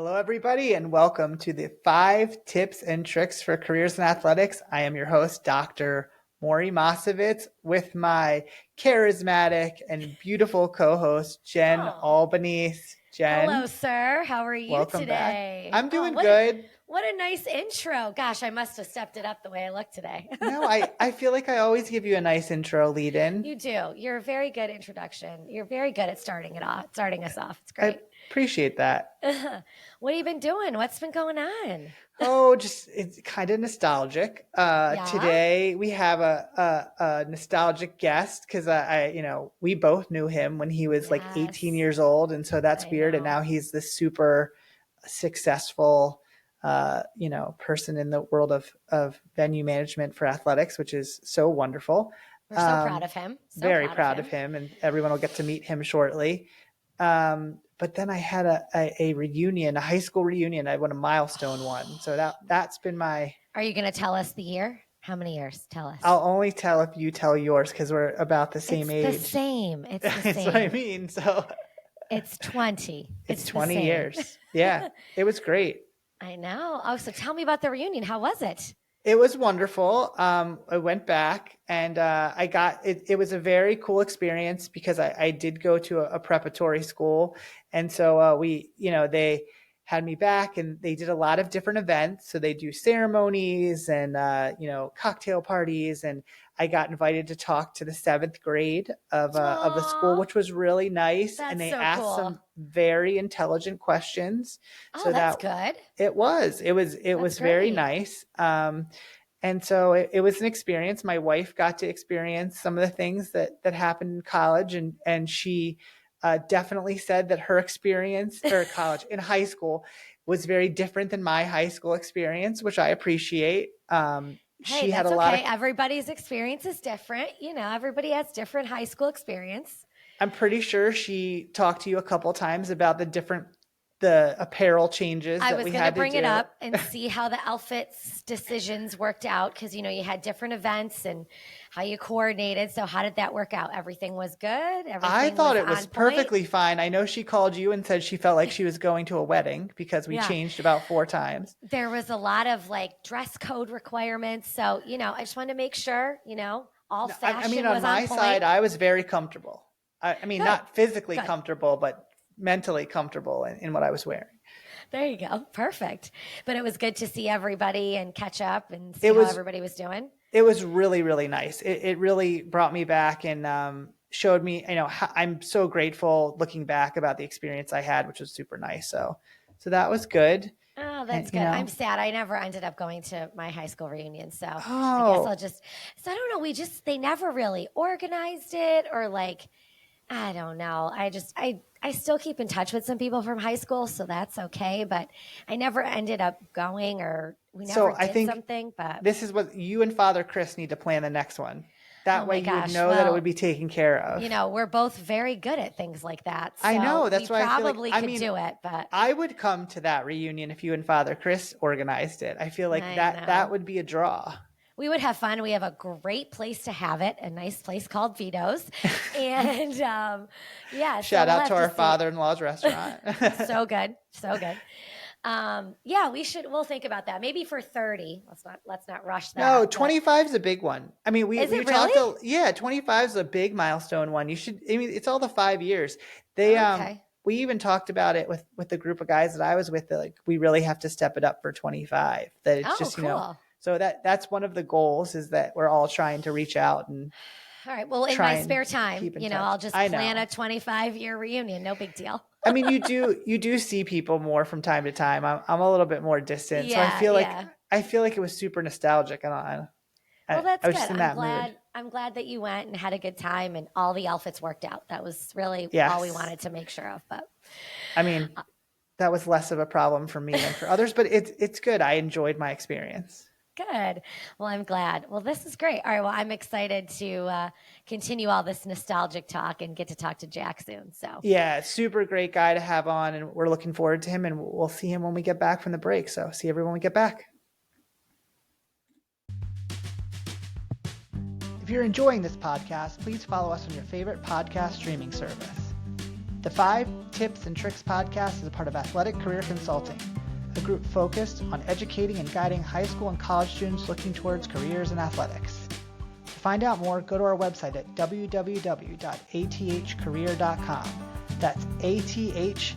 Hello, everybody, and welcome to the 5 Tips and Tricks for Careers in Athletics. I am your host, Dr. Morey Mossovitz, with my charismatic and beautiful co-host, Jen Albanese. Jen. Hello, sir. How are you today? Back. I'm doing good. What a nice intro. Gosh, I must have stepped it up the way I look today. No, I feel like I always give you a nice intro lead in. You do. You're a very good introduction. You're very good at starting us off. It's great. I appreciate that. What have you been doing? What's been going on? It's kind of nostalgic. Today we have a nostalgic guest because we both knew him when he was like 18 years old. And so that's weird. And now he's this super successful, person in the world of venue management for athletics, which is so wonderful. We're so proud of him. Very proud of him. And everyone will get to meet him shortly. But then I had a reunion, a high school reunion. I won a milestone one. So that's been my... Are you going to tell us the year? How many years? Tell us. I'll only tell if you tell yours because we're about the same age. It's the same. That's what I mean. So it's 20. It's 20 years. Yeah, it was great. I know. Oh, so tell me about the reunion. How was it? It was wonderful. I went back and I got it. It was a very cool experience because I did go to a preparatory school. And so they had me back and they did a lot of different events. So they do ceremonies and, cocktail parties. And I got invited to talk to the 7th grade of the school, which was really nice. That's and they so asked cool. some very intelligent questions. Oh, so that's good. It was very nice. And so it was an experience. My wife got to experience some of the things that happened in college. And she definitely said that her experience in high school was very different than my high school experience, which I appreciate. Hey, that's okay. Everybody's experience is different. Everybody has different high school experience. I'm pretty sure she talked to you a couple of times about the apparel changes that we had to do. I was going to bring it up and see how the outfits decisions worked out because, you had different events and how you coordinated. So how did that work out? Everything was good? I thought it was perfectly fine. I know she called you and said she felt like she was going to a wedding because we changed about 4 times. There was a lot of dress code requirements. So, I just wanted to make sure, all fashion was on my side, I was very comfortable. Not physically Good. comfortable, but mentally comfortable in what I was wearing. There you go. Perfect. But it was good to see everybody and catch up and see how everybody was doing. It was really, really nice. It really brought me back and showed me, I'm so grateful looking back about the experience I had, which was super nice. So that was good. Oh, that's good. I'm sad. I never ended up going to my high school reunion. So I guess I don't know. They never really organized it or I don't know. I still keep in touch with some people from high school, so that's okay. But I never ended up going or we never did something. But this is what you and Father Chris need to plan the next one. That way you would know that it would be taken care of. We're both very good at things like that. So I know. That's why I feel like, could do it. But I would come to that reunion if you and Father Chris organized it. I feel like that would be a draw. We would have fun. We have a great place to have it, a nice place called Vito's. And shout out to our father-in-law's restaurant. So good. So good. We'll think about that. Maybe for 30. Let's not rush that. No, 25 is a big one. I mean, we talked 25 is a big milestone one. It's all the 5 years. We even talked about it with the group of guys that I was with, that we really have to step it up for 25. That it's cool. So that's one of the goals, is that we're all trying to reach out and. All right. Well, in my spare time, I'll just plan a 25-year reunion. No big deal. I mean, you do see people more from time to time. I'm a little bit more distant, so I feel like it was super nostalgic. Well, that's good. I'm glad that you went and had a good time, and all the outfits worked out. That was really all we wanted to make sure of. But that was less of a problem for me than for others. But it's good. I enjoyed my experience. Good. Well, I'm glad. Well, this is great. All right. Well, I'm excited to continue all this nostalgic talk and get to talk to Jack soon. So yeah, super great guy to have on, and we're looking forward to him, and we'll see him when we get back from the break. So see everyone when we get back. If you're enjoying this podcast, please follow us on your favorite podcast streaming service. The 5 Tips and Tricks podcast is a part of Athletic Career Consulting, a group focused on educating and guiding high school and college students looking towards careers in athletics. To find out more, go to our website at www.athcareer.com. That's ATHCAREER.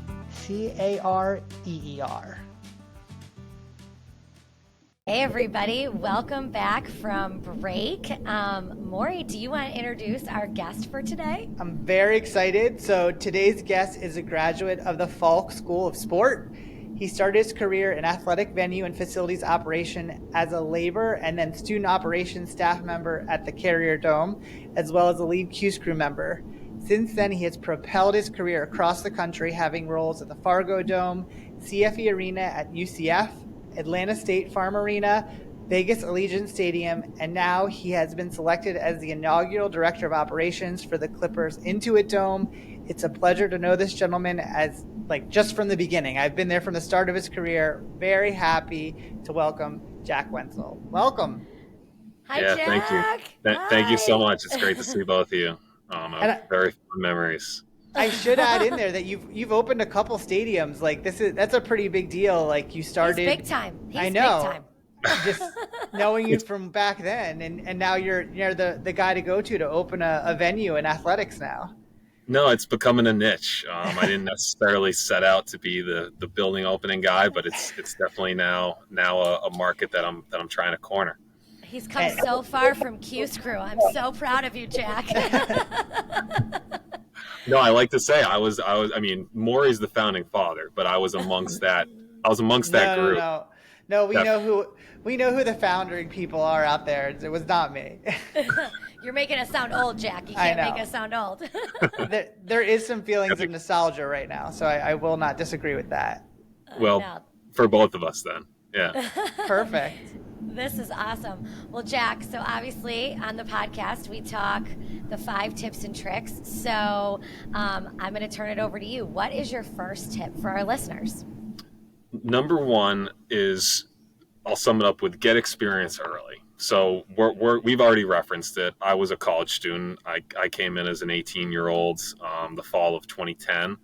Hey everybody, welcome back from break. Morey, do you want to introduce our guest for today? I'm very excited. So today's guest is a graduate of the Falk School of Sport. He started his career in athletic venue and facilities operation as a labor and then student operations staff member at the Carrier Dome, as well as a lead Cuse Crew member. Since then, he has propelled his career across the country, having roles at the Fargo Dome, CFE Arena at UCF, Atlanta State Farm Arena, Vegas Allegiant Stadium, and now he has been selected as the inaugural Director of Operations for the Clippers Intuit Dome. It's a pleasure to know this gentleman as just from the beginning. I've been there from the start of his career. Very happy to welcome Jack Wentzel. Welcome. Hi, Jack. Thank you. Thank you so much. It's great to see both of you. Very fun memories. I should add in there that you've opened a couple stadiums. That's a pretty big deal. You started. He's big time. I know. Big time. Just knowing you from back then, and now you're the guy to go to open a venue in athletics now. No, it's becoming a niche. I didn't necessarily set out to be the building opening guy, but it's definitely now a market that I'm trying to corner. He's come so far from Cuse Crew. I'm so proud of you, Jack. No, I like to say I mean, Morey's the founding father, but I was amongst that group. No, we know who the founding people are out there. It was not me. You're making us sound old, Jack. You can't make us sound old. there is some feelings of nostalgia right now, so I will not disagree with that. Well, no. For both of us then. Yeah. Perfect. This is awesome. Well, Jack, so obviously on the podcast, we talk the 5 tips and tricks. So I'm going to turn it over to you. What is your first tip for our listeners? Number 1 is, I'll sum it up with get experience early. So we've already referenced it. I was a college student. I came in as an 18-year-old the fall of 2010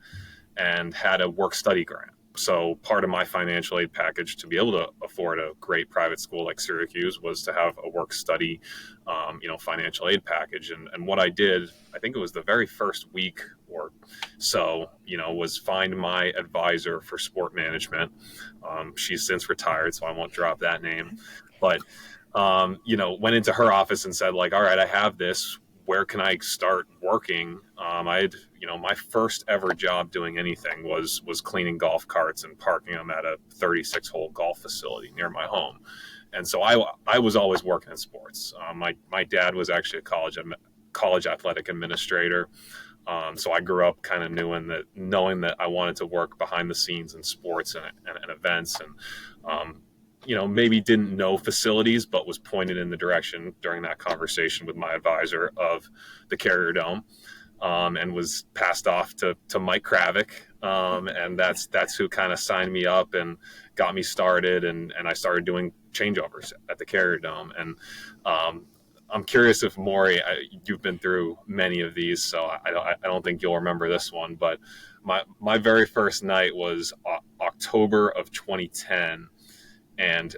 and had a work-study grant. So part of my financial aid package to be able to afford a great private school like Syracuse was to have a work-study, financial aid package. And what I did, I think it was the very first week or so, was find my advisor for sport management. She's since retired, so I won't drop that name. But, went into her office and said, all right, I have this. Where can I start working? My first ever job doing anything was cleaning golf carts and parking them at a 36-hole golf facility near my home. And so I was always working in sports. My dad was actually a college athletic administrator. So I grew up kind of knowing that I wanted to work behind the scenes in sports and events, and maybe didn't know facilities, but was pointed in the direction during that conversation with my advisor of the Carrier Dome, and was passed off to Mike Kravick. And that's who kind of signed me up and got me started. And I started doing changeovers at the Carrier Dome. And I'm curious if Morey, you've been through many of these, so I don't think you'll remember this one, but my very first night was October of 2010. And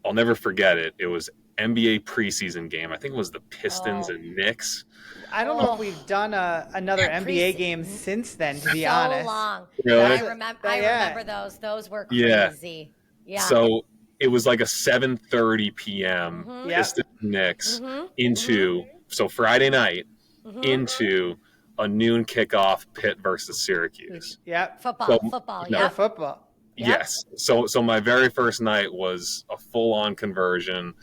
I'll never forget it. It was NBA preseason game. I think it was the Pistons and Knicks. I don't know if we've done another NBA game since then, to be honest. So long. Really? I remember those. Those were crazy. Yeah. So it was like a 7:30 p.m. Pistons Knicks into so Friday night into a noon kickoff Pitt versus Syracuse. Yeah. Football. Football. Yep. Yes. So my very first night was a full-on conversion,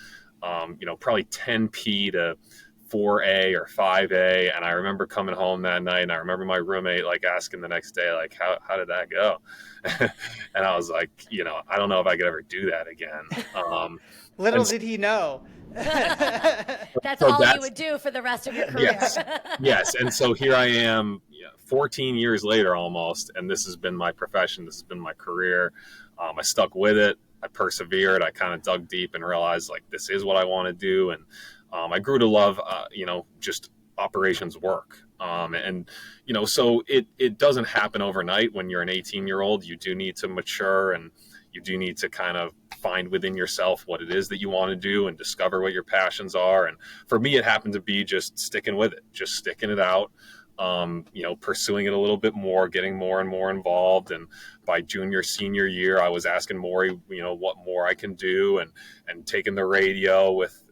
probably 10p to 4A or 5A. And I remember coming home that night, and I remember my roommate asking the next day, how did that go? And I was like, I don't know if I could ever do that again. Little did he know. That's all you would do for the rest of your career. Yes. And so here I am 14 years later almost, and this has been my profession. This has been my career. I stuck with it. I persevered. I kind of dug deep and realized this is what I want to do. And I grew to love, just operations work. And, so it doesn't happen overnight. When you're an 18-year-old, you do need to mature, and you do need to kind of find within yourself what it is that you want to do and discover what your passions are. And for me, it happened to be just sticking with it, just sticking it out, pursuing it a little bit more, getting more and more involved. And by junior, senior year, I was asking Morey, what more I can do, and taking the radio with,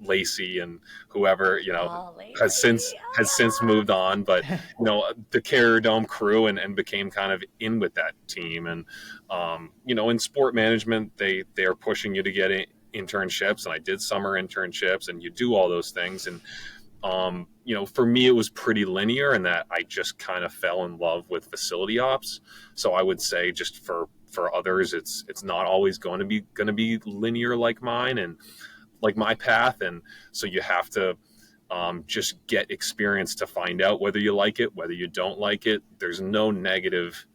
Lacey and whoever, has since moved on, but the Carrier Dome crew, and became kind of in with that team. And in sport management, they are pushing you to get internships, and I did summer internships, and you do all those things. And for me, it was pretty linear in that I just kind of fell in love with facility ops. So I would say, just for others, it's not always going to be linear like mine and like my path. And so you have to just get experience to find out whether you like it, whether you don't like it. There's no negative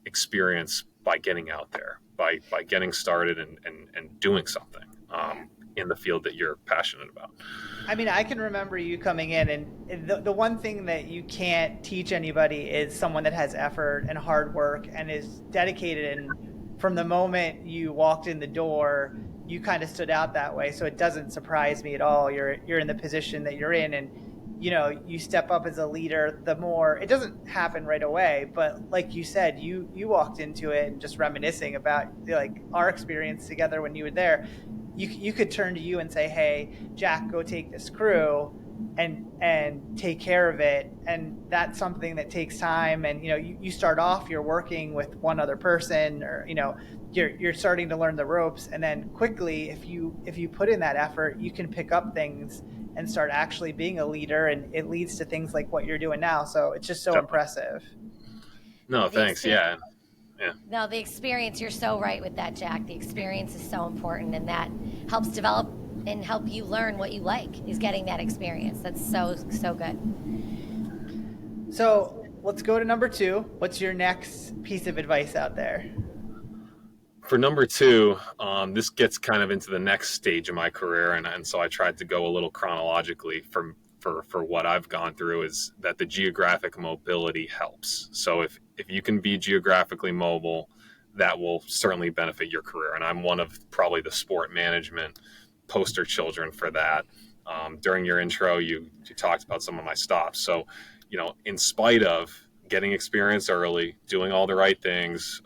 experience by getting out there, by getting started and doing something in the field that you're passionate about. I mean, I can remember you coming in, and the one thing that you can't teach anybody is someone that has effort and hard work and is dedicated. And from the moment you walked in the door, you kind of stood out that way. So it doesn't surprise me at all. You're in the position that you're in, and you step up as a leader. The more, it doesn't happen right away, but like you said, you walked into it, and just reminiscing about like our experience together when you were there, you could turn to you and say, hey, Jack, go take this crew and take care of it. And that's something that takes time. And you start off, you're working with one other person, or you're starting to learn the ropes, and then quickly, if you put in that effort, you can pick up things and start actually being a leader, and it leads to things like what you're doing now. So it's just so impressive. No, thanks. Yeah. No, the experience, you're so right with that, Jack. The experience is so important, and that helps develop and help you learn what you like, is getting that experience. That's so good. So let's go to number 2. What's your next piece of advice out there? For number 2, this gets kind of into the next stage of my career, and so I tried to go a little chronologically for what I've gone through, is that the geographic mobility helps. So if you can be geographically mobile, that will certainly benefit your career. And I'm one of probably the sport management poster children for that. During your intro, you talked about some of my stops. So, in spite of getting experience early, doing all the right things,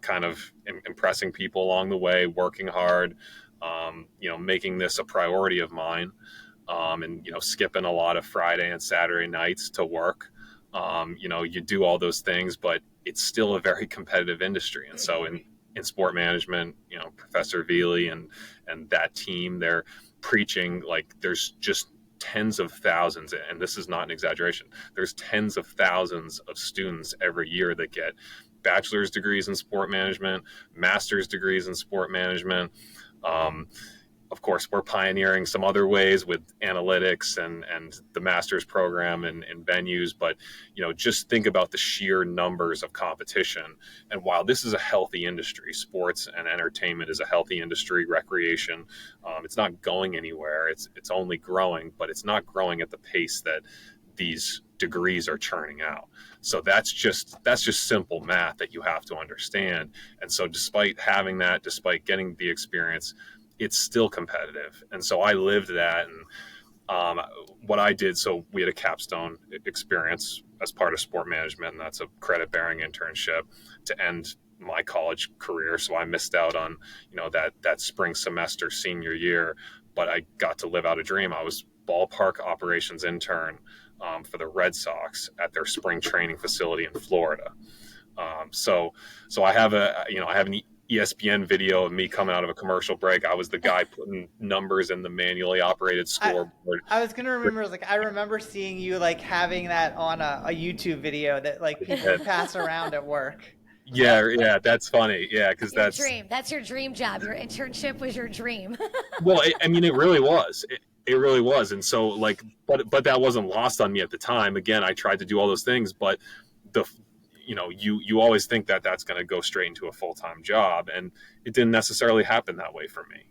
kind of impressing people along the way, working hard, making this a priority of mine, and skipping a lot of Friday and Saturday nights to work. You do all those things, but it's still a very competitive industry. And so in sport management, Professor Veely and that team, they're preaching like there's just tens of thousands, and this is not an exaggeration, there's tens of thousands of students every year that get bachelor's degrees in sport management, master's degrees in sport management. Of course, we're pioneering some other ways with analytics and the master's program and venues, but just think about the sheer numbers of competition. And while this is a healthy industry, sports and entertainment is a healthy industry, recreation, it's not going anywhere. It's only growing, but it's not growing at the pace that these degrees are churning out. So that's just simple math that you have to understand. And so despite having that, despite getting the experience, it's still competitive. And so I lived that. And what I did, so we had a capstone experience as part of sport management, and that's a credit bearing internship to end my college career. So I missed out on, that spring semester senior year, but I got to live out a dream. I was ballpark operations intern for the Red Sox at their spring training facility in Florida. So I have an ESPN video of me coming out of a commercial break. I was the guy putting numbers in the manually operated scoreboard. I was gonna remember, I remember seeing you having that on a YouTube video that people pass around at work. Yeah, that's funny. Yeah, because that's dream. That's your dream job. Your internship was your dream. Well, it really was. It really was. And so but that wasn't lost on me at the time. Again, I tried to do all those things, but you always think that that's going to go straight into a full-time job, and it didn't necessarily happen that way for me.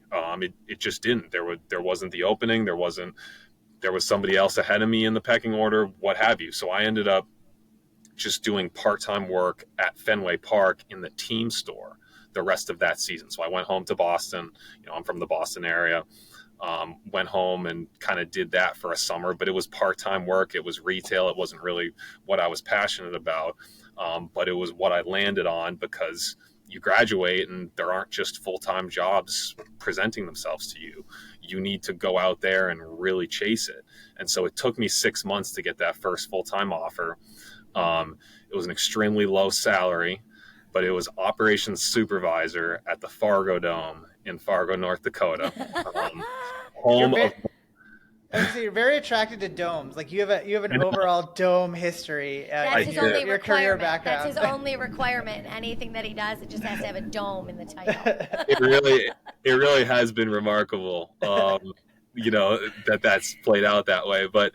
It just didn't. There wasn't the opening. There wasn't there was somebody else ahead of me in the pecking order, what have you. So I ended up just doing part-time work at Fenway Park in the team store the rest of that season. So I went home to Boston. I'm from the Boston area. Went home and kind of did that for a summer, but it was part-time work. It was retail. It wasn't really what I was passionate about, but it was what I landed on, because you graduate and there aren't just full-time jobs presenting themselves to you. You need to go out there and really chase it. And so it took me 6 months to get that first full-time offer. It was an extremely low salary, but it was operations supervisor at the Fargo Dome in Fargo, North Dakota. Home of You're very attracted to domes. Like you have an overall dome history. That's his only your career requirement. background. That's his only requirement. Anything that he does, it just has to have a dome in the title. It really has been remarkable, that's played out that way. But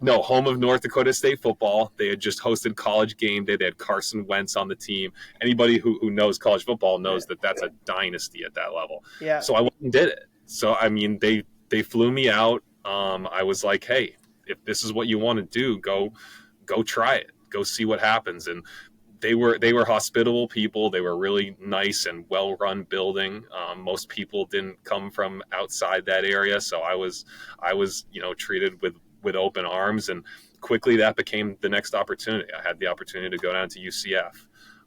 no, home of North Dakota State football. They had just hosted College Game Day. They had Carson Wentz on the team. Anybody who knows college football knows that that's a dynasty at that level. Yeah. So I went and did it. So I mean, they flew me out. I was like, hey, if this is what you want to do, go try it. Go see what happens. And they were hospitable people. They were really nice and well-run building. Most people didn't come from outside that area, so I was treated with open arms, and quickly that became the next opportunity. I had the opportunity to go down to UCF.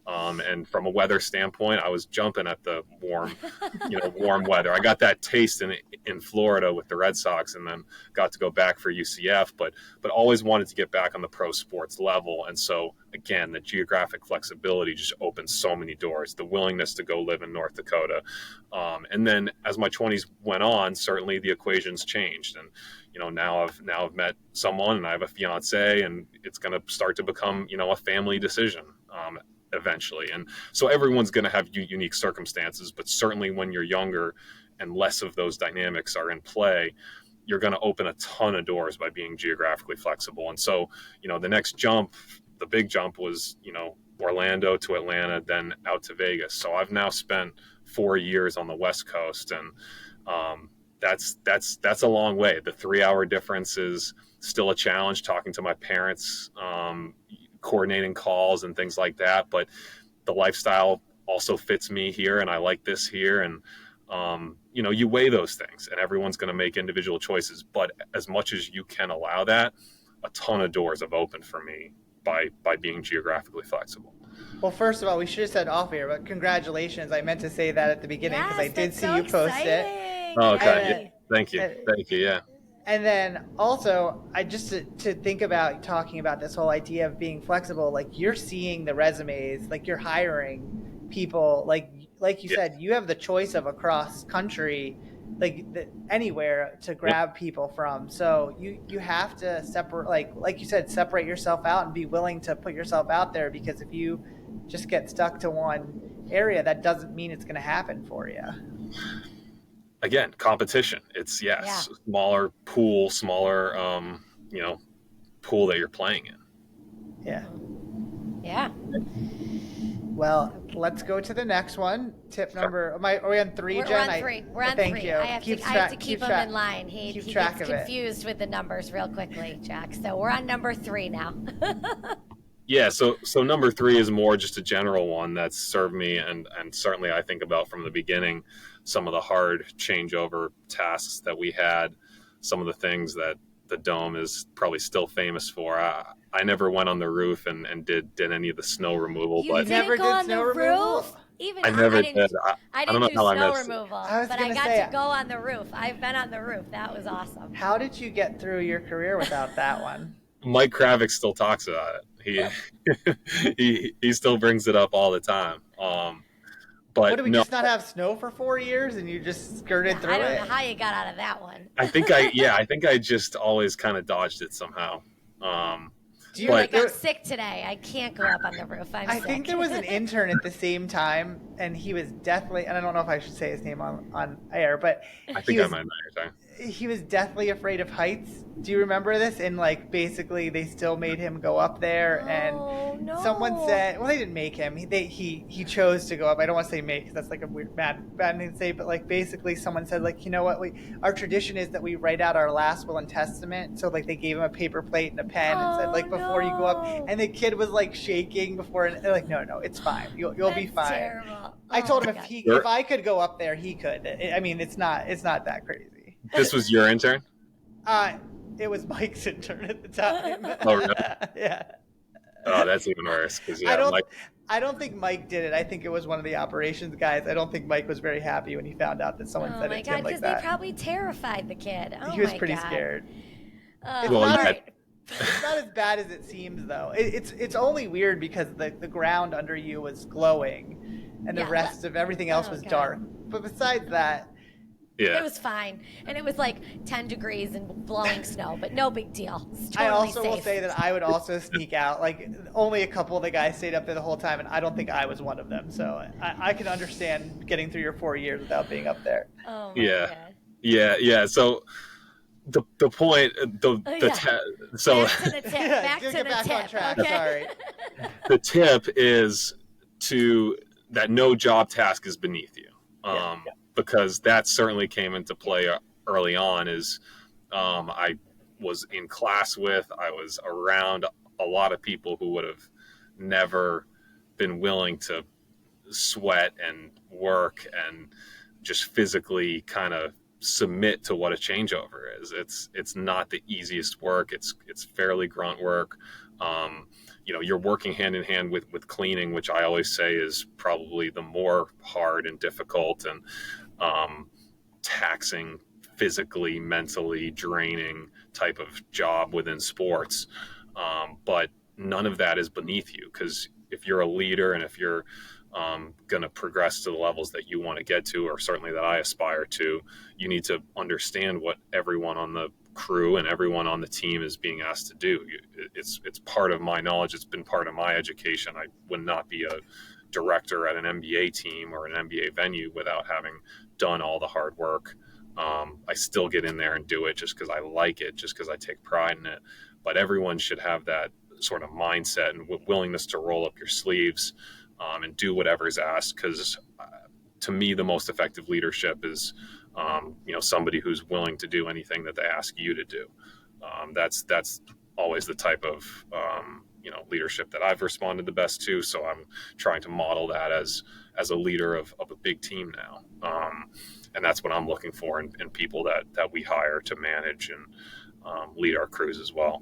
And from a weather standpoint, I was jumping at the warm weather. I got that taste in Florida with the Red Sox, and then got to go back for UCF, but always wanted to get back on the pro sports level. And so again, the geographic flexibility just opened so many doors, the willingness to go live in North Dakota. And then as my 20s went on, certainly the equations changed. And, now I've met someone, and I have a fiance, and it's going to start to become, a family decision. Eventually. And so everyone's going to have unique circumstances, but certainly when you're younger and less of those dynamics are in play, you're going to open a ton of doors by being geographically flexible. And so, the next jump, the big jump was, Orlando to Atlanta, then out to Vegas. So I've now spent 4 years on the West Coast, and that's a long way. The 3-hour difference is still a challenge, talking to my parents, coordinating calls and things like that, but the lifestyle also fits me here, and I like this here. And you weigh those things, and everyone's going to make individual choices, but as much as you can allow that, a ton of doors have opened for me by being geographically flexible. Well, first of all, we should have said off air, but congratulations. I meant to say that at the beginning because I did see you post it. Oh, okay. Thank you. Yeah. And then also, I just to think about talking about this whole idea of being flexible, like you're seeing the resumes, like you're hiring people, like you said, you have the choice of across country, anywhere to grab people from. So you have to separate, like you said, separate yourself out and be willing to put yourself out there, because if you just get stuck to one area, that doesn't mean it's going to happen for you. Again, competition. It's smaller pool, pool that you're playing in. Yeah. Well, let's go to the next one. Tip number. Are we on 3, Jen? We're on 3. We're on 3. Thank you. I have to keep him in line. He gets confused with the numbers real quickly, Jack. So we're on number 3 now. Yeah, so number 3 is more just a general one that's served me, and certainly I think about from the beginning some of the hard changeover tasks that we had, some of the things that the Dome is probably still famous for. I never went on the roof and did any of the snow removal. You never did snow removal? I never did. I didn't do snow removal, but I got to go on the roof. I've been on the roof. That was awesome. How did you get through your career without that one? Mike Kravik still talks about it. He still brings it up all the time. But what, did we just not have snow for 4 years and you just skirted through it? I don't know how you got out of that one. I think I just always kind of dodged it somehow. I'm sick today. I can't go up on the roof. I think there was an intern at the same time and he was deathly, and I don't know if I should say his name on air, but I think I might know. He was deathly afraid of heights. Do you remember this? And like basically they still made him go up there, and someone said, well, they didn't make him. He chose to go up. I don't want to say make, because that's like a weird bad thing to say, but like basically someone said, like, you know what, our tradition is that we write out our last will and testament. So like they gave him a paper plate and a pen and said, like, before you go up, and the kid was like shaking before, and they're like, no, it's fine. You'll be fine. Terrible. I told him if I could go up there, he could. I mean, it's not that crazy. This was your intern? It was Mike's intern at the time. Oh, really? Yeah. Oh, that's even worse. I don't think Mike did it. I think it was one of the operations guys. I don't think Mike was very happy when he found out that someone said it to him like that. Because they probably terrified the kid. He was pretty scared. It's not as bad as it seems, though. It's only weird because the ground under you was glowing, and the rest of everything else was dark. But besides that, it was fine, and it was like 10 degrees and blowing snow, but no big deal. Totally I also safe. will say that I would also sneak out. Like, only a couple of the guys stayed up there the whole time, and I don't think I was one of them. So I can understand getting through your 4 years without being up there. Oh my God. Yeah. So the point, so back to the tip. Back to the back tip. on track. Okay? Sorry. The tip is that no job task is beneath you. Because that certainly came into play early on. I was in class with, I was around a lot of people who would have never been willing to sweat and work and just physically kind of submit to what a changeover is. It's not the easiest work. It's fairly grunt work. You're working hand in hand with cleaning, which I always say is probably the more hard and difficult and taxing, physically, mentally draining type of job within sports. But none of that is beneath you, because if you're a leader and if you're going to progress to the levels that you want to get to, or certainly that I aspire to, you need to understand what everyone on the crew and everyone on the team is being asked to do. It's part of my knowledge. It's been part of my education. I would not be a director at an NBA team or an NBA venue without having done all the hard work. I still get in there and do it just because I like it, just because I take pride in it. But everyone should have that sort of mindset and willingness to roll up your sleeves and do whatever's asked. Because to me, the most effective leadership is somebody who's willing to do anything that they ask you to do. That's always the type of leadership that I've responded the best to. So I'm trying to model that as a leader of a big team now. And that's what I'm looking for in people that we hire to manage and lead our crews as well.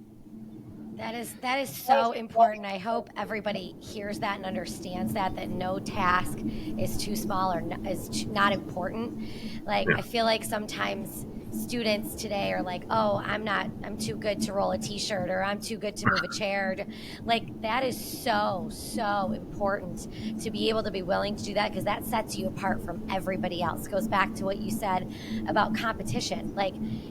That is so important. I hope everybody hears that and understands that no task is too small or is not important. I feel like sometimes students today are like, oh, I'm too good to roll a t-shirt, or I'm too good to move a chair. That is so important to be able to be willing to do that, because that sets you apart from everybody else. Goes back to what you said about competition.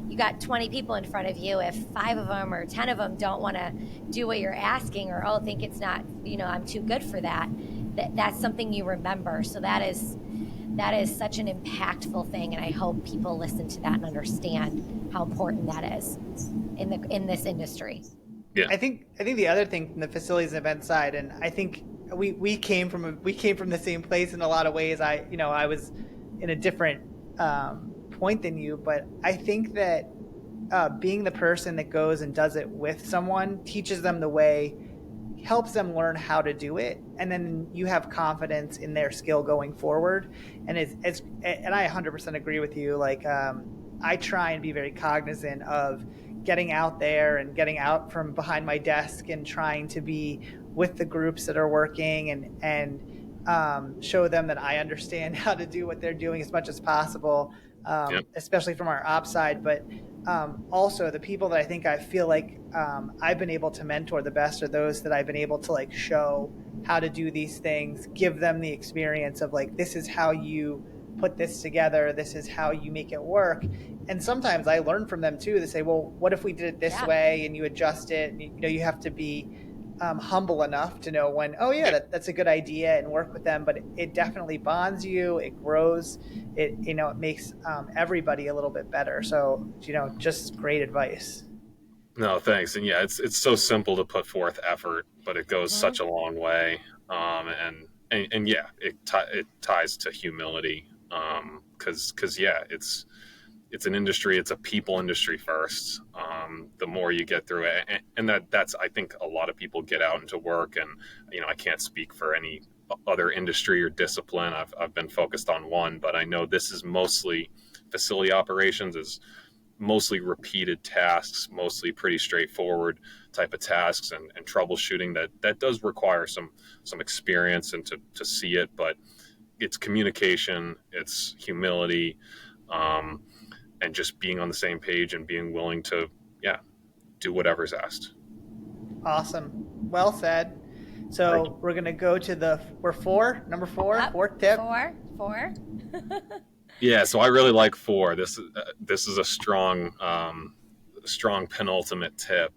You got 20 people in front of you. If 5 of them or 10 of them don't want to do what you're asking, or think it's not, I'm too good for that's something you remember. So that is such an impactful thing, and I hope people listen to that and understand how important that is in this industry. Yeah, I think the other thing from the facilities and event side, and I think we came from the same place in a lot of ways. I was in a different point than you, but I think that being the person that goes and does it with someone teaches them the way, helps them learn how to do it, and then you have confidence in their skill going forward. And and I 100% agree with you. I try and be very cognizant of getting out there and getting out from behind my desk and trying to be with the groups that are working and show them that I understand how to do what they're doing as much as possible, especially from our ops side. But also the people that I feel like I've been able to mentor the best are those that I've been able to show how to do these things, give them the experience of this is how you put this together, this is how you make it work. And sometimes I learn from them too. They say, well, what if we did it this way, and you adjust it, and you have to be humble enough to know when, oh yeah, that's a good idea, and work with them. But it definitely bonds you. It grows. It it makes everybody a little bit better. So just great advice. No, thanks. And yeah, it's so simple to put forth effort, but it goes such a long way. And yeah, it ties to humility. Because yeah, it's an industry. It's a people industry first. The more you get through it, and that's I think a lot of people get out into work, and I can't speak for any other industry or discipline. I've been focused on one, but I know this is mostly facility operations is mostly repeated tasks, mostly pretty straightforward type of tasks and troubleshooting that does require some experience and to see it, but it's communication, it's humility, and just being on the same page and being willing to, do whatever's asked. Awesome. Well said. So we're going to go to number four, fourth tip. Four. Yeah, so I really like 4. This is a strong penultimate tip.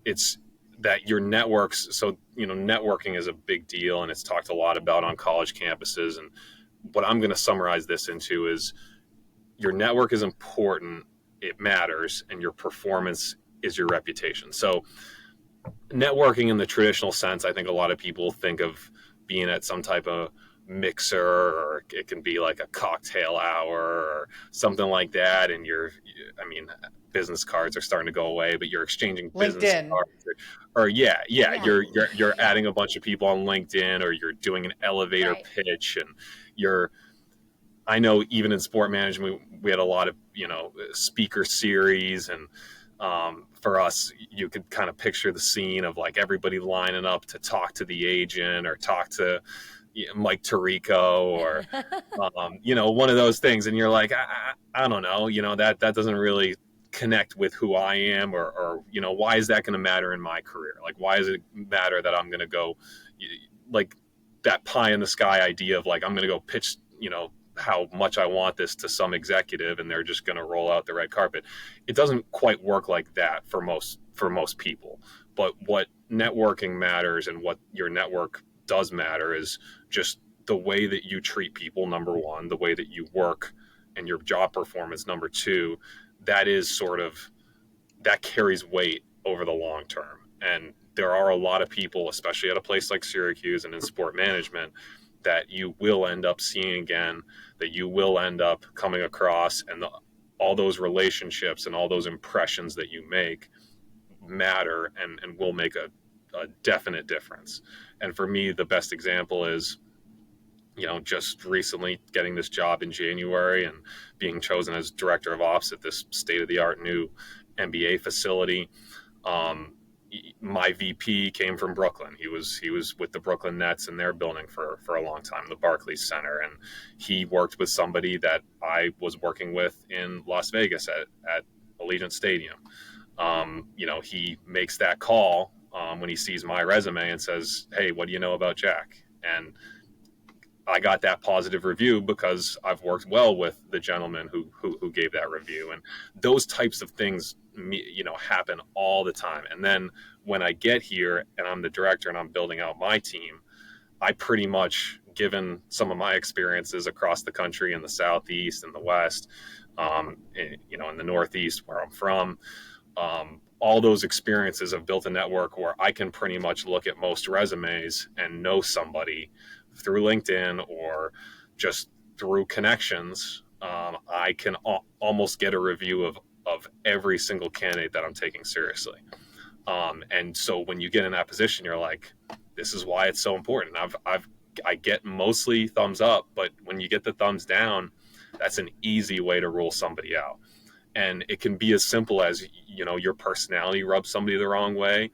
It's that your networks. So networking is a big deal, and it's talked a lot about on college campuses. And what I'm going to summarize this into is your network is important. It matters, and your performance is your reputation. So networking in the traditional sense, I think a lot of people think of being at some type of mixer, or it can be like a cocktail hour or something like that, and business cards are starting to go away, but you're exchanging business LinkedIn. cards or you're adding a bunch of people on LinkedIn, or you're doing an elevator pitch, and I know even in sport management we had a lot of speaker series, and for us you could kind of picture the scene of like everybody lining up to talk to the agent or talk to Mike Tirico or one of those things, and you're like, I don't know, that doesn't really connect with who I am, or why is that going to matter in my career? Like, why does it matter that I'm going to go, like, that pie in the sky idea of like I'm going to go pitch how much I want this to some executive, and they're just going to roll out the red carpet. It doesn't quite work like that for most people. But what networking matters, and what your network does matter, is just the way that you treat people, number one, the way that you work and your job performance, number two. That carries weight over the long term. And there are a lot of people, especially at a place like Syracuse and in sport management, that you will end up seeing again, that you will end up coming across, and all those relationships and all those impressions that you make matter and will make a definite difference. And for me, the best example is, just recently getting this job in January and being chosen as director of ops at this state-of-the-art new NBA facility. My VP came from Brooklyn. He was with the Brooklyn Nets in their building for a long time, the Barclays Center, and he worked with somebody that I was working with in Las Vegas at Allegiant Stadium. He makes that call when he sees my resume and says, "Hey, what do you know about Jack?" And I got that positive review because I've worked well with the gentleman who gave that review. And those types of things, happen all the time. And then when I get here and I'm the director and I'm building out my team, I pretty much, given some of my experiences across the country in the Southeast and the West, in the Northeast where I'm from, all those experiences have built a network where I can pretty much look at most resumes and know somebody through LinkedIn or just through connections. I can almost get a review of every single candidate that I'm taking seriously. And so when you get in that position, you're like, this is why it's so important. I get mostly thumbs up, but when you get the thumbs down, that's an easy way to rule somebody out. And it can be as simple as, your personality rubs somebody the wrong way.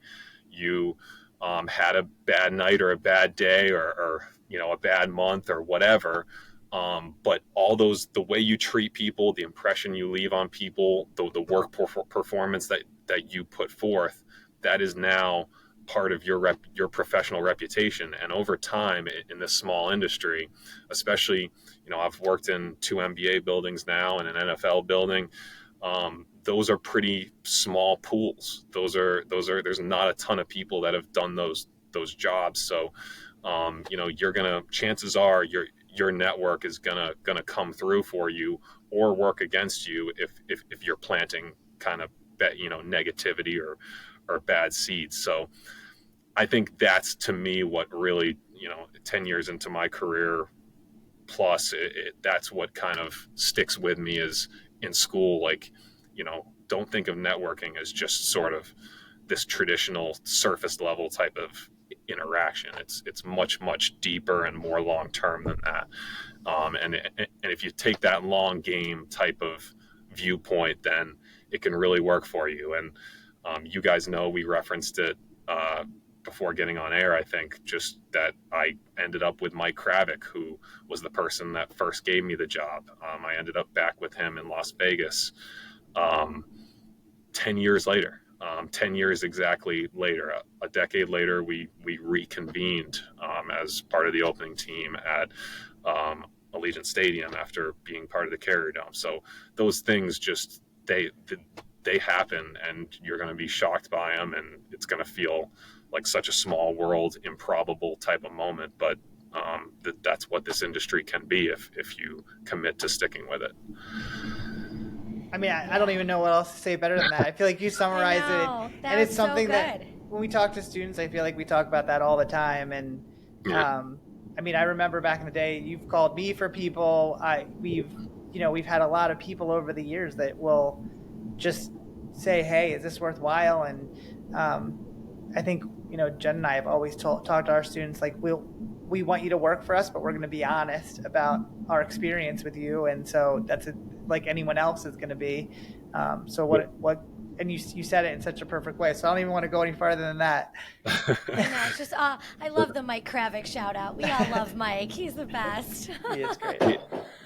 You had a bad night or a bad day or a bad month or whatever. But all those, the way you treat people, the impression you leave on people, the work performance that you put forth, that is now part of your professional reputation. And over time in this small industry, especially, I've worked in 2 NBA buildings now and an NFL building. those are pretty small pools. There's not a ton of people that have done those jobs. So, chances are your network is gonna come through for you or work against you if you're planting kind of negativity or bad seeds. So I think that's, to me, what really, 10 years into my career plus, that's what kind of sticks with me is in school. Like, don't think of networking as just sort of this traditional surface level type of interaction. It's much, much deeper and more long term than that. And if you take that long game type of viewpoint, then it can really work for you. And you guys know we referenced it before getting on air. I think just that I ended up with Mike Kravick, who was the person that first gave me the job. I ended up back with him in Las Vegas 10 years later. 10 years exactly later, a decade later, we reconvened as part of the opening team at Allegiant Stadium after being part of the Carrier Dome. So those things just, they happen, and you're going to be shocked by them, and it's going to feel like such a small world, improbable type of moment. But that's what this industry can be if you commit to sticking with it. I mean, I don't even know what else to say better than that. I feel like you summarized it, and it's something that when we talk to students, I feel like we talk about that all the time. And I mean, I remember back in the day, you've called me for people. We've had a lot of people over the years that will just say, "Hey, is this worthwhile?" And I think Jen and I have always talked to our students like, we want you to work for us, but we're going to be honest about our experience with you, and so that's like anyone else is going to be. So what? And you said it in such a perfect way. So I don't even want to go any farther than that. I know, it's just I love the Mike Kravick shout out. We all love Mike. He's the best. He is great.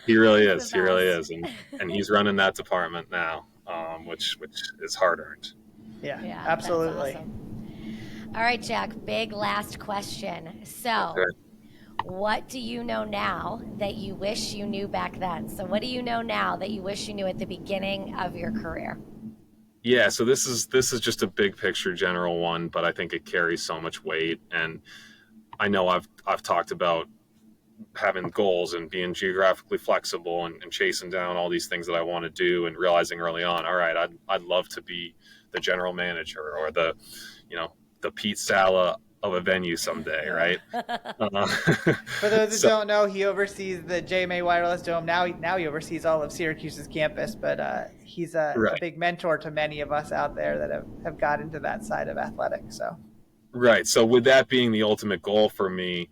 He really is. He really is, and he's running that department now, which is hard earned. Yeah, absolutely. Awesome. All right, Jack. Big last question. So, what do you know now that you wish you knew back then? So what do you know now that you wish you knew at the beginning of your career? Yeah, so this is just a big picture general one, but I think it carries so much weight. And I know I've talked about having goals and being geographically flexible and chasing down all these things that I want to do, and realizing early on, all right, I'd love to be the general manager or the Pete Sala of a venue someday, right? For those that don't know, he oversees the JMA Wireless Dome. Now he oversees all of Syracuse's campus, but he's a big mentor to many of us out there that have got into that side of athletics. So, right. So with that being the ultimate goal for me,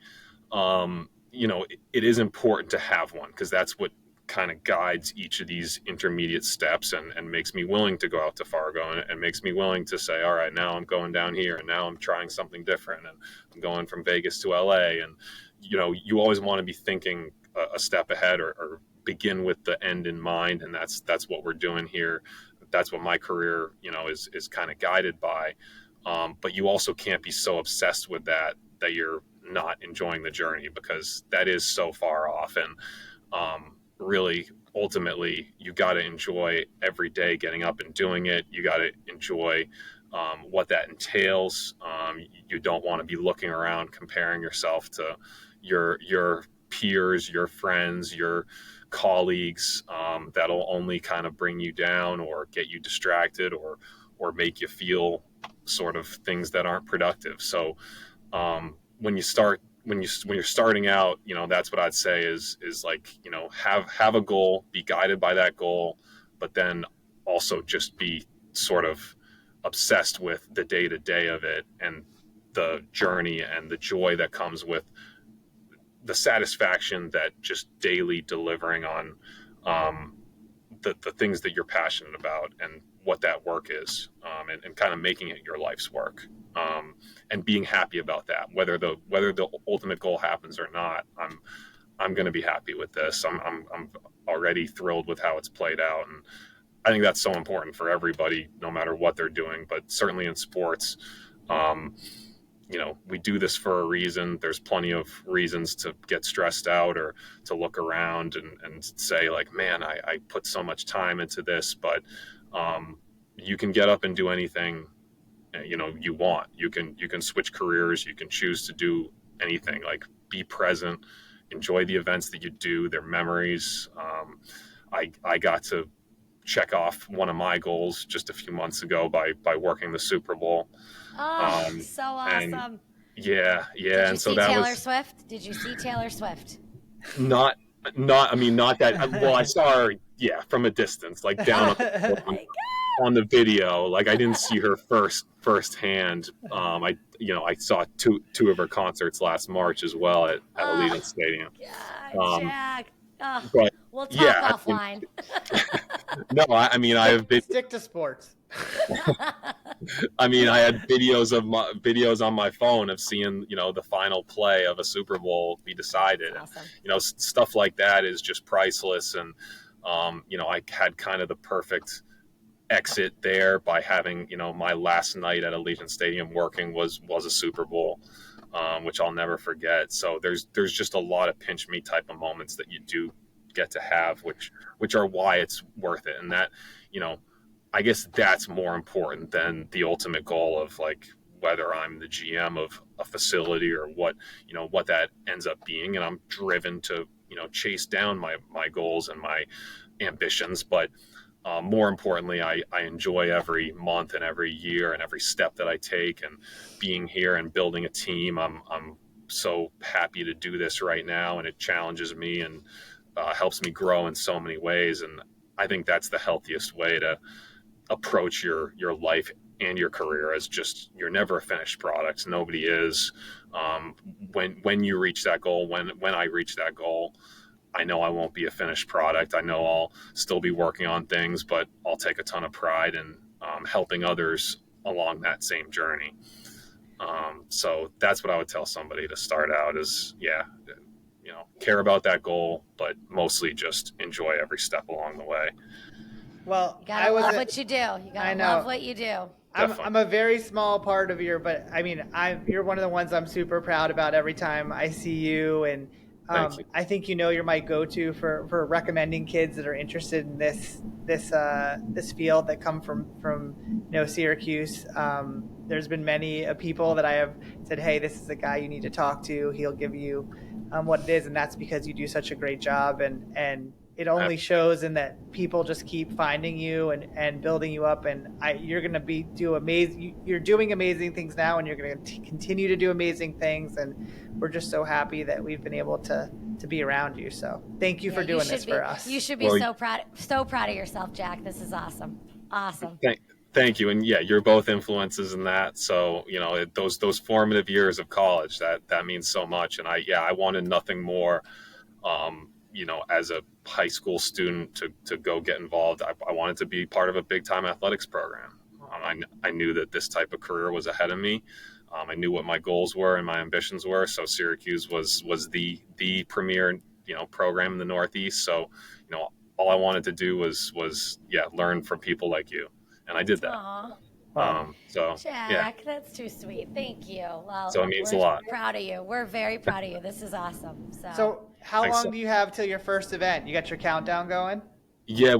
it is important to have one, because that's what kind of guides each of these intermediate steps and makes me willing to go out to Fargo and makes me willing to say, all right, now I'm going down here, and now I'm trying something different, and I'm going from Vegas to LA. And you always want to be thinking a step ahead or begin with the end in mind, and that's what we're doing here. That's what my career is kind of guided by, but you also can't be so obsessed with that you're not enjoying the journey, because that is so far off. And really, ultimately, you got to enjoy every day getting up and doing it. You got to enjoy what that entails. You don't want to be looking around comparing yourself to your peers, your friends, your colleagues. That'll only kind of bring you down or get you distracted or make you feel sort of things that aren't productive. So when you're starting out, that's what I'd say is like, have a goal, be guided by that goal, but then also just be sort of obsessed with the day-to-day of it and the journey and the joy that comes with the satisfaction that just daily delivering on the things that you're passionate about and what that work is, and kind of making it your life's work, and being happy about that. Whether the ultimate goal happens or not, I'm going to be happy with this. I'm already thrilled with how it's played out, and I think that's so important for everybody, no matter what they're doing. But certainly in sports, we do this for a reason. There's plenty of reasons to get stressed out or to look around and say like, man, I put so much time into this, but you can get up and do anything, you want. You can switch careers. You can choose to do anything, like be present, enjoy the events that you do, their memories. I got to check off one of my goals just a few months ago by working the Super Bowl. So awesome. Yeah. Did And you so see that Taylor was Swift? Did you see Taylor Swift? not that. Well, I saw her, from a distance, like down on the video. Like I didn't see her firsthand. I saw two of her concerts last March as well at Allegiant Stadium. God, Jack. But we'll talk offline. No, I have been stick to sports. I had videos on my phone of seeing, the final play of a Super Bowl be decided. Awesome. And, stuff like that is just priceless. And, I had kind of the perfect exit there by having, my last night at Allegiant Stadium working was a Super Bowl, which I'll never forget. So there's just a lot of pinch me type of moments that you do get to have, which are why it's worth it. And that, I guess that's more important than the ultimate goal of like whether I'm the GM of a facility or what that ends up being. And I'm driven to, chase down my goals and my ambitions. But more importantly, I enjoy every month and every year and every step that I take, and being here and building a team. I'm so happy to do this right now, and it challenges me and helps me grow in so many ways. And I think that's the healthiest way to approach your life and your career, as just, you're never a finished product. Nobody is. When you reach that goal, when I reach that goal, I know I won't be a finished product. I know I'll still be working on things, but I'll take a ton of pride in helping others along that same journey. So that's what I would tell somebody to start out is, care about that goal, but mostly just enjoy every step along the way. Well, you gotta love what you do. You gotta love what you do. I'm a very small part of but you're one of the ones I'm super proud about every time I see you. And I think you're my go-to for recommending kids that are interested in this field that come from Syracuse. There's been many people that I have said, hey, this is the guy you need to talk to. He'll give you what it is, and that's because you do such a great job, and it only shows in that people just keep finding you and building you up, and you're going to you're doing amazing things now, and you're going to continue to do amazing things, and we're just so happy that we've been able to be around you. So thank you for doing this for us. You should be so proud of yourself, Jack. This is awesome. Thank you. And you're both influences in that. So, those formative years of college, that means so much. And I wanted nothing more, as a high school student to go get involved. I wanted to be part of a big time athletics program. I knew that this type of career was ahead of me. I knew what my goals were and my ambitions were. So Syracuse was the premier, program in the Northeast. So, all I wanted to do was learn from people like you. And I did that. Jack, that's too sweet. Thank you. Well, so it means a lot. Proud of you. We're very proud of you. This is awesome. So how long do you have till your first event? You got your countdown going? Yeah,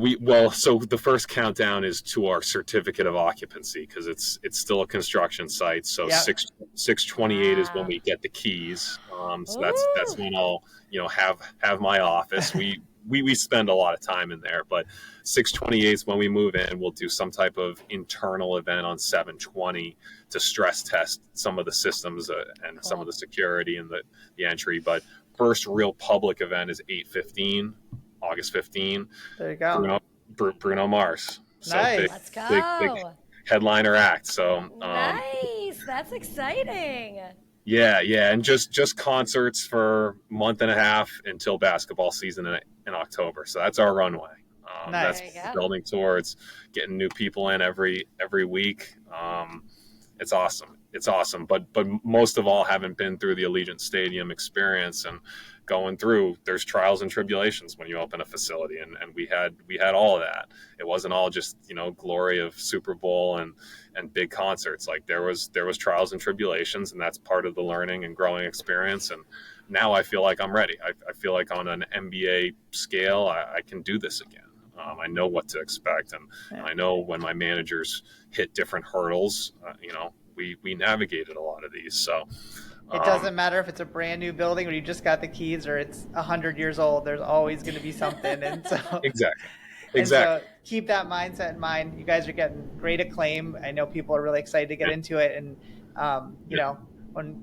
so the first countdown is to our certificate of occupancy, because it's still a construction site. So 6/28 is when we get the keys. So that's when I'll have my office. We spend a lot of time in there, but 6/28 is when we move in. We'll do some type of internal event on 7/20 to stress test some of the systems and some of the security and the entry. But first real public event is 8/15, August 15. There you go. Bruno Mars. So nice. Let's go. Big headliner act. So nice. That's exciting. Yeah, and just concerts for a month and a half until basketball season in October. So that's our runway. Nice. That's building towards getting new people in every week. It's awesome. But most of all, having been through the Allegiant Stadium experience and going through, there's trials and tribulations when you open a facility, and we had all of that. It wasn't all just, glory of Super Bowl and big concerts. Like there was trials and tribulations, and that's part of the learning and growing experience. And now I feel like I'm ready. I feel like on an NBA scale, I can do this again. I know what to expect, and I know when my managers hit different hurdles, we navigated a lot of these. So it doesn't matter if it's a brand new building or you just got the keys, or it's 100 years old. There's always going to be something, and so exactly. And so keep that mindset in mind. You guys are getting great acclaim. I know people are really excited to get into it, and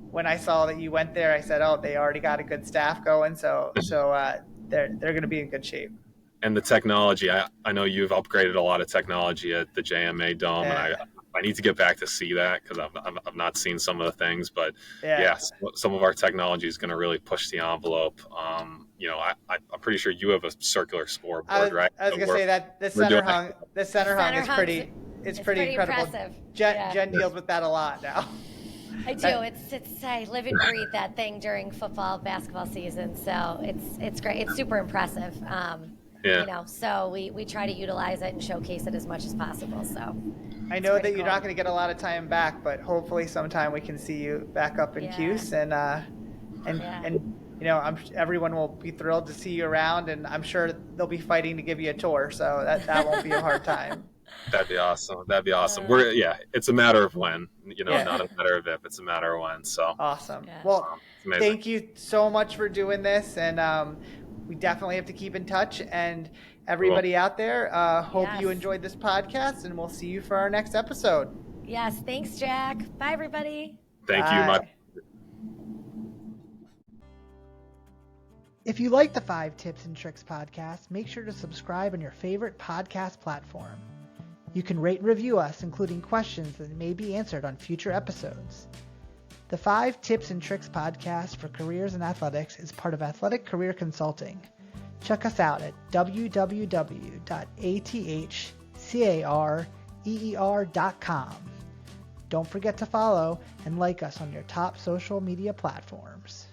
when I saw that you went there, I said, oh, they already got a good staff going, so they're going to be in good shape. And the technology, I know you've upgraded a lot of technology at the JMA Dome, and I need to get back to see that because I've not seen some of the things, but some of our technology is going to really push the envelope. I'm pretty sure you have a circular scoreboard, right? I was going to say that the center hung is pretty incredible. Impressive. Jen deals with that a lot now. I do. I live and breathe that thing during football, basketball season, so it's great. It's super impressive. So we try to utilize it and showcase it as much as possisure. So I know that you're not going to get a lot of time back, but hopefully sometime we can see you back up in Cuse, and everyone will be thrilled to see you around, and I'm sure they'll be fighting to give you a tour, so that won't be a hard time. That'd be awesome. It's a matter of when, not a matter of if, it's a matter of when. So awesome. Yeah. Well, thank you so much for doing this, and we definitely have to keep in touch. And everybody out there, hope you enjoyed this podcast, and we'll see you for our next episode. Yes, thanks, Jack. Bye, everybody. Thank you. If you like the 5 Tips and Tricks podcast, make sure to subscribe on your favorite podcast platform. You can rate and review us, including questions that may be answered on future episodes. The 5 Tips and Tricks podcast for careers in athletics is part of Athletic Career Consulting. Check us out at www.athcareer.com. Don't forget to follow and like us on your top social media platforms.